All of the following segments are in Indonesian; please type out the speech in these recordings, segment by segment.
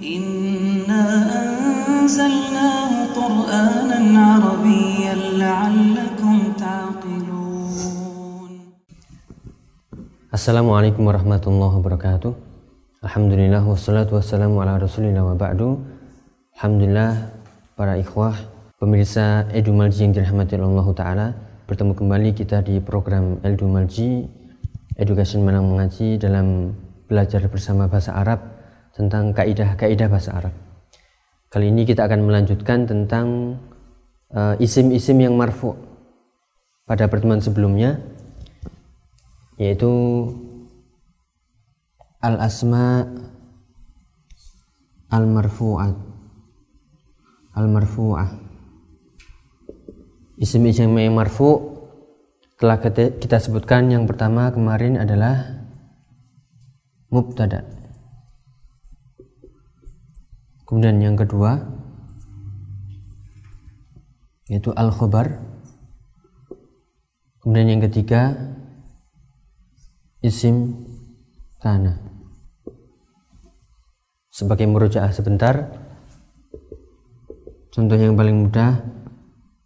إنا أنزلناه قرآنا عربيا لعلكم تعقلون. Assalamualaikum warahmatullahi wabarakatuh. Alhamdulillah wassalatu wassalamu ala rasulillah wa ba'du. Alhamdulillah para ikhwah pemirsa Edumalji yang dirahmati Allah Ta'ala, bertemu kembali kita di program Edumalji Education Menang Mengaji dalam belajar bersama bahasa Arab tentang kaidah-kaidah bahasa Arab. Kali ini kita akan melanjutkan tentang isim-isim yang marfu. Pada pertemuan sebelumnya yaitu al-asma al-marfu'ah. Isim-isim yang marfu telah kita sebutkan. Yang pertama kemarin adalah mubtada. Kemudian yang kedua yaitu al-khobar. Kemudian yang ketiga isim kana. Sebagai murojaah sebentar, contoh yang paling mudah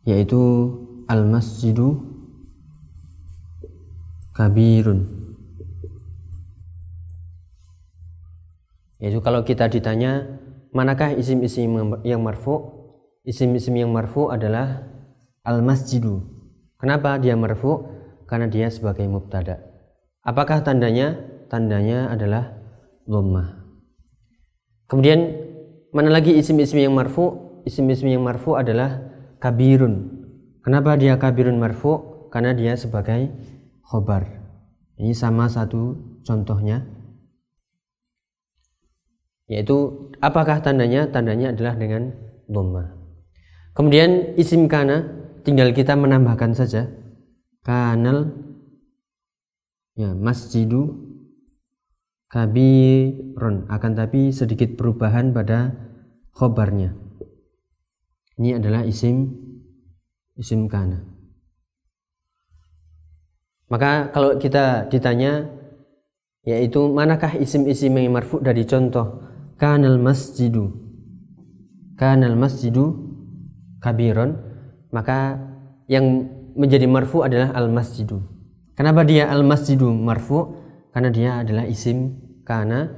yaitu al-masjidu kabirun. Yaitu kalau kita ditanya manakah isim-isim yang marfu? Isim-isim yang marfu adalah al-masjidu. Kenapa dia marfu? Karena dia sebagai mubtada. Apakah tandanya? Tandanya adalah dhammah. Kemudian mana lagi isim-isim yang marfu? Isim-isim yang marfu adalah kabirun. Kenapa dia kabirun marfu? Karena dia sebagai khobar. Ini sama satu contohnya. Yaitu apakah tandanya? Tandanya adalah dengan dhammah. Kemudian isim kana tinggal kita menambahkan saja kanal masjidu kabirun, akan tapi sedikit perubahan pada khobarnya. Ini adalah isim kana. Maka kalau kita ditanya yaitu manakah isim-isim yang marfu dari contoh kanal masjidu kabirun, maka yang menjadi marfu adalah al-masjidu. Kenapa dia al-masjidu marfu? Karena dia adalah isim kana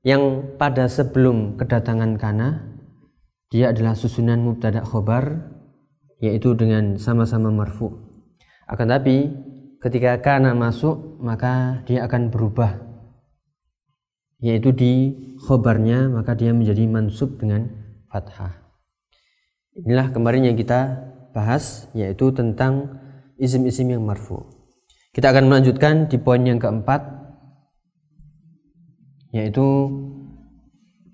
yang pada sebelum kedatangan kana dia adalah susunan mubtada khobar, yaitu dengan sama-sama marfu. Akan tapi ketika kana masuk maka dia akan berubah, yaitu di khobarnya maka dia menjadi mansub dengan fathah. Inilah kemarin yang kita bahas, yaitu tentang isim-isim yang marfu. Kita akan melanjutkan di poin yang keempat, yaitu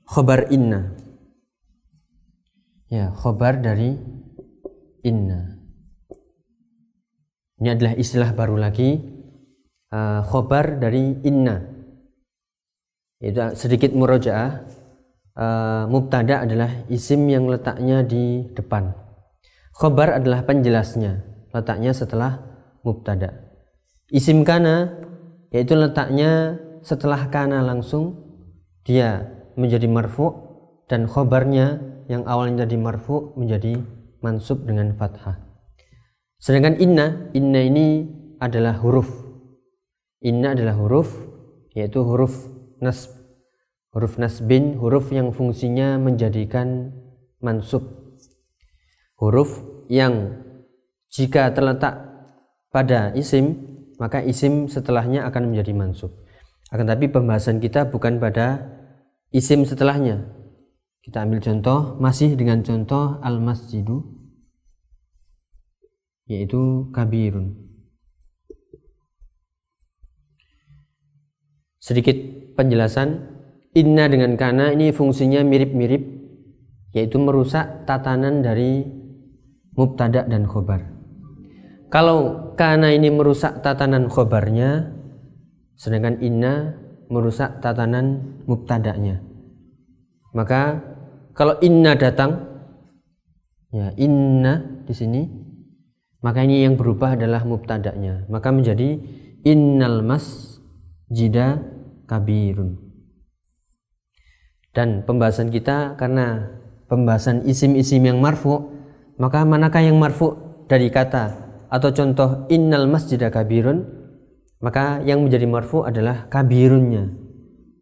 khobar inna. Khobar dari inna. Ini adalah istilah baru lagi, khobar dari inna. Itu sedikit murojaah. Mubtada adalah isim yang letaknya di depan. Khobar adalah penjelasnya, letaknya setelah mubtada. Isim kana yaitu letaknya setelah kana langsung, dia menjadi marfu, dan khobarnya yang awalnya jadi marfu menjadi mansub dengan fathah. Sedangkan inna ini adalah huruf. Inna adalah huruf, yaitu huruf nasb. Huruf nasbin, huruf yang fungsinya menjadikan mansub. Huruf yang jika terletak pada isim, maka isim setelahnya akan menjadi mansub. Akan tapi pembahasan kita bukan pada isim setelahnya. Kita ambil contoh, masih dengan contoh al-masjidu, yaitu kabirun. Sedikit penjelasan. Inna dengan kana ini fungsinya mirip-mirip, yaitu merusak tatanan dari mubtada dan khobar. Kalau kana ini merusak tatanan khobarnya, sedangkan inna merusak tatanan mubtadanya. Maka kalau inna datang, inna di sini, maka ini yang berubah adalah mubtadanya. Maka menjadi innal masjida kabirun. Dan pembahasan kita karena pembahasan isim-isim yang marfu, maka manakah yang marfu dari kata atau contoh innal masjida kabirun, maka yang menjadi marfu adalah kabirunnya.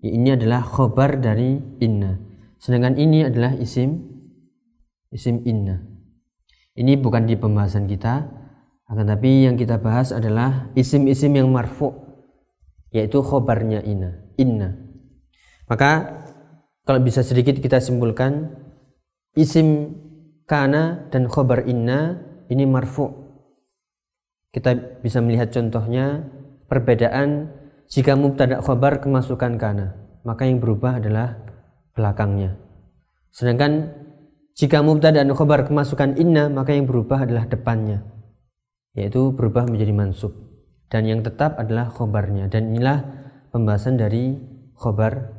Ini adalah khobar dari inna. Sedangkan ini adalah isim inna. Ini bukan di pembahasan kita, akan tapi yang kita bahas adalah isim-isim yang marfu, yaitu khobarnya inna. Maka kalau bisa sedikit kita simpulkan, isim kana dan khobar inna ini marfu. Kita bisa melihat contohnya, perbedaan jika mubtada khobar kemasukan kana, maka yang berubah adalah belakangnya. Sedangkan jika mubtada dan khobar kemasukan inna, maka yang berubah adalah depannya, yaitu berubah menjadi mansub. Dan yang tetap adalah khobarnya. Dan inilah pembahasan dari khobar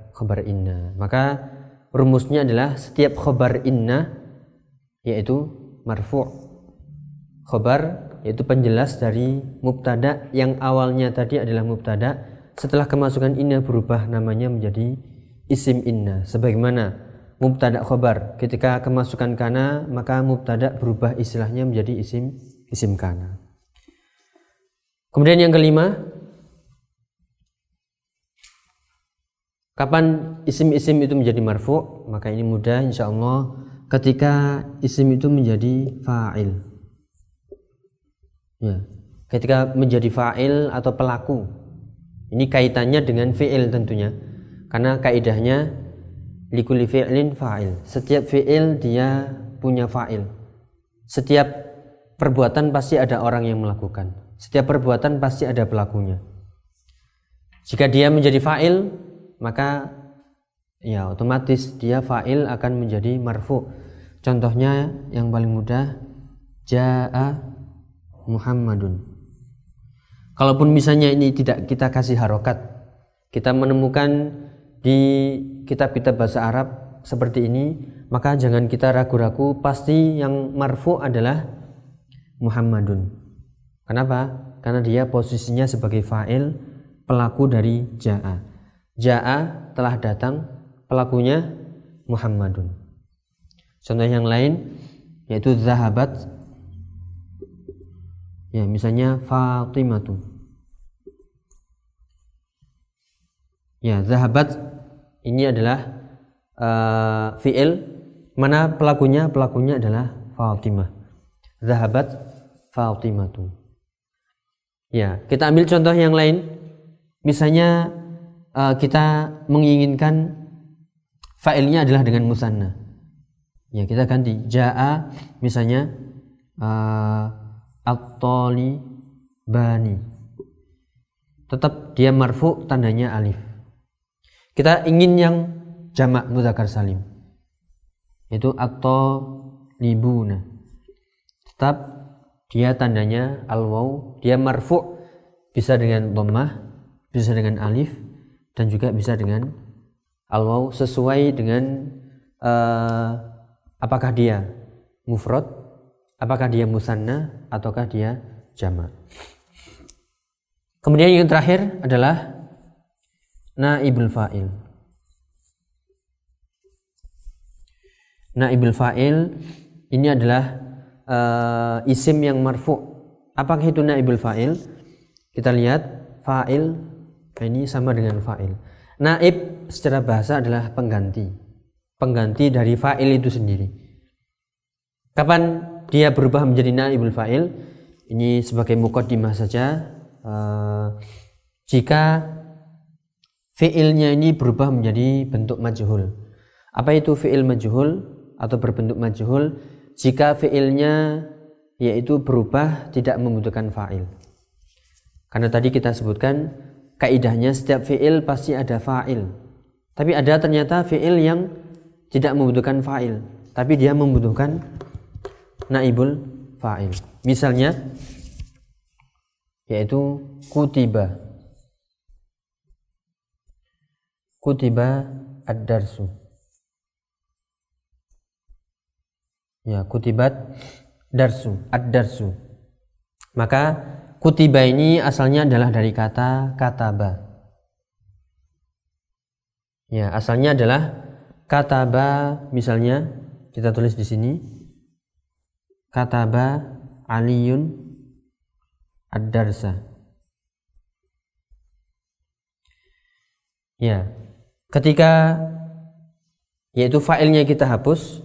inna. Maka rumusnya adalah setiap khobar inna yaitu marfu'. Khobar yaitu penjelas dari mubtada yang awalnya tadi adalah mubtada, setelah kemasukan inna berubah namanya menjadi isim inna. Sebagaimana mubtada khobar ketika kemasukan kana, maka mubtada berubah istilahnya menjadi isim kana. Kemudian yang kelima, kapan isim-isim itu menjadi marfu'? Maka ini mudah insyaallah ketika isim itu menjadi fa'il. Ya, ketika menjadi fa'il atau pelaku. Ini kaitannya dengan fi'il tentunya. Karena kaidahnya likulli fi'lin fa'il. Setiap fi'il dia punya fa'il. Setiap perbuatan pasti ada orang yang melakukan. Setiap perbuatan pasti ada pelakunya. Jika dia menjadi fa'il, maka ya otomatis dia fa'il akan menjadi marfu'. Contohnya yang paling mudah, ja'a Muhammadun. Kalaupun misalnya ini tidak kita kasih harokat, kita menemukan di kitab-kitab bahasa Arab seperti ini, maka jangan kita ragu-ragu, pasti yang marfu' adalah Muhammadun. Kenapa? Karena dia posisinya sebagai fa'il, pelaku dari ja'a. Ja'a telah datang, pelakunya Muhammadun. Contoh yang lain yaitu zahabat. Ya, misalnya Fatimatu. Ya, zahabat ini adalah fi'il, mana pelakunya? Pelakunya adalah Fatimah. Zahabat Fatimatu. Ya, kita ambil contoh yang lain. Misalnya kita menginginkan fa'ilnya adalah dengan musanna. Ya, kita ganti ja'a misalnya at-talibani. Tetap dia marfu, tandanya alif. Kita ingin yang jamak mudzakkar salim, yaitu at-talibuna. Tetap dia tandanya al-waw, dia marfu, bisa dengan dhammah, bisa dengan alif, dan juga bisa dengan al-waw, sesuai dengan apakah dia mufrad, apakah dia musanna, ataukah dia jamak. Kemudian yang terakhir adalah naibul fa'il. Naibul fa'il ini adalah isim yang marfu'. Apakah itu naibul fa'il? Kita lihat fa'il ini sama dengan fa'il. Naib secara bahasa adalah pengganti dari fa'il itu sendiri. Kapan dia berubah menjadi naibul fa'il? Ini sebagai muqaddimah saja. Jika fi'ilnya ini berubah menjadi bentuk majhul. Apa itu fi'il majhul atau berbentuk majhul? Jika fi'ilnya yaitu berubah tidak membutuhkan fa'il. Karena tadi kita sebutkan kaidahnya setiap fi'il pasti ada fa'il. Tapi ada ternyata fi'il yang tidak membutuhkan fa'il, tapi dia membutuhkan naibul fa'il. Misalnya yaitu kutiba ad-darsu. Ya, kutibat darsu, ad-darsu. Maka kutiba ini asalnya adalah dari kata kataba. Ya, asalnya adalah Kataba misalnya kita tulis di sini. Kataba Aliyun ad-darsa. Ya, ketika yaitu failnya kita hapus,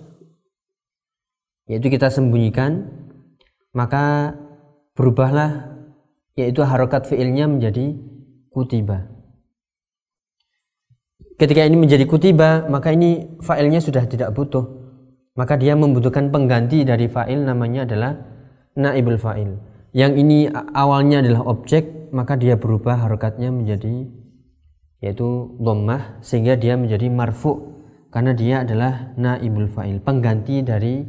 yaitu kita sembunyikan, maka berubahlah yaitu harokat fiilnya menjadi kutiba. Ketika ini menjadi kutiba, maka ini failnya sudah tidak butuh, maka dia membutuhkan pengganti dari fa'il, namanya adalah naibul fa'il. Yang ini awalnya adalah objek, maka dia berubah harokatnya menjadi yaitu dhammah, sehingga dia menjadi marfu karena dia adalah naibul fa'il, pengganti dari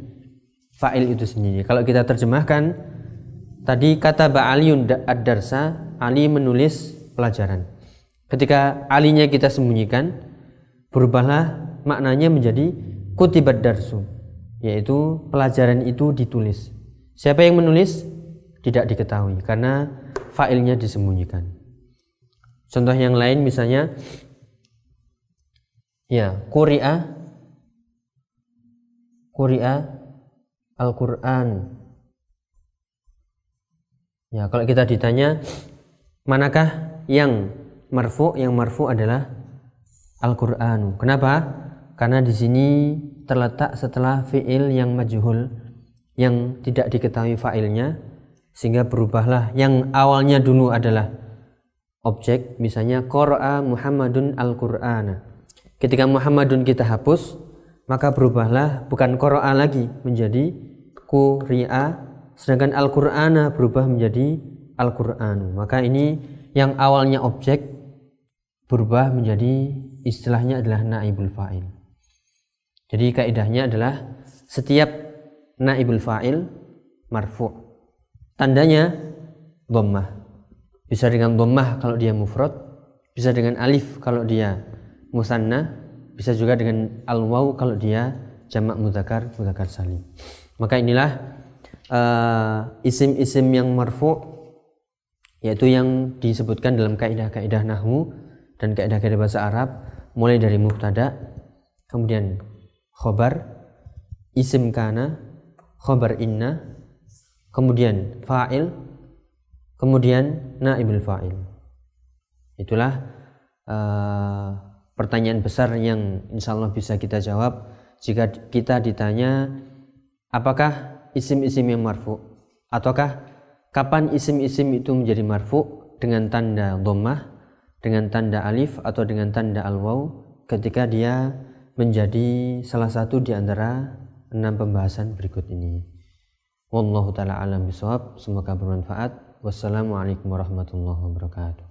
fa'il itu sendiri. Kalau kita terjemahkan tadi kataba Aliyun ad-darsa, Ali menulis pelajaran. Ketika alinya kita sembunyikan, berubahlah maknanya menjadi kutibat darsu, yaitu pelajaran itu ditulis. Siapa yang menulis? Tidak diketahui karena failnya disembunyikan. Contoh yang lain misalnya ya, quri'a Al-Qur'an. Ya, kalau kita ditanya manakah yang marfu? Yang marfu adalah Al-Qur'anu. Kenapa? Karena di sini terletak setelah fi'il yang majhul, yang tidak diketahui fa'ilnya, sehingga berubahlah yang awalnya dulu adalah objek, misalnya qara'a Muhammadun Al-Qur'ana. Ketika Muhammadun kita hapus, maka berubahlah bukan qara'a lagi menjadi quri'a, sedangkan Al-Qur'ana berubah menjadi Al-Qur'anu. Maka ini yang awalnya objek berubah menjadi istilahnya adalah naibul fa'il. Jadi kaidahnya adalah setiap naibul fa'il marfu', tandanya dhammah. Bisa dengan dhammah kalau dia mufrad, bisa dengan alif kalau dia musanna, bisa juga dengan al-waw kalau dia jamak mudzakkar salim. Maka inilah isim-isim yang marfu', yaitu yang disebutkan dalam kaidah-kaidah nahwu dan kaidah-kaidah bahasa Arab, mulai dari mubtada, kemudian khobar, isim kana, khobar inna, kemudian fa'il, kemudian naibul fa'il. Itulah pertanyaan besar yang insyaallah bisa kita jawab jika kita ditanya apakah isim-isim yang marfu, ataukah kapan isim-isim itu menjadi marfu dengan tanda dhammah, dengan tanda alif, atau dengan tanda al-waw, ketika dia menjadi salah satu di antara 6 pembahasan berikut ini. Wallahu ta'ala alam bisawab. Semoga bermanfaat. Wassalamualaikum warahmatullahi wabarakatuh.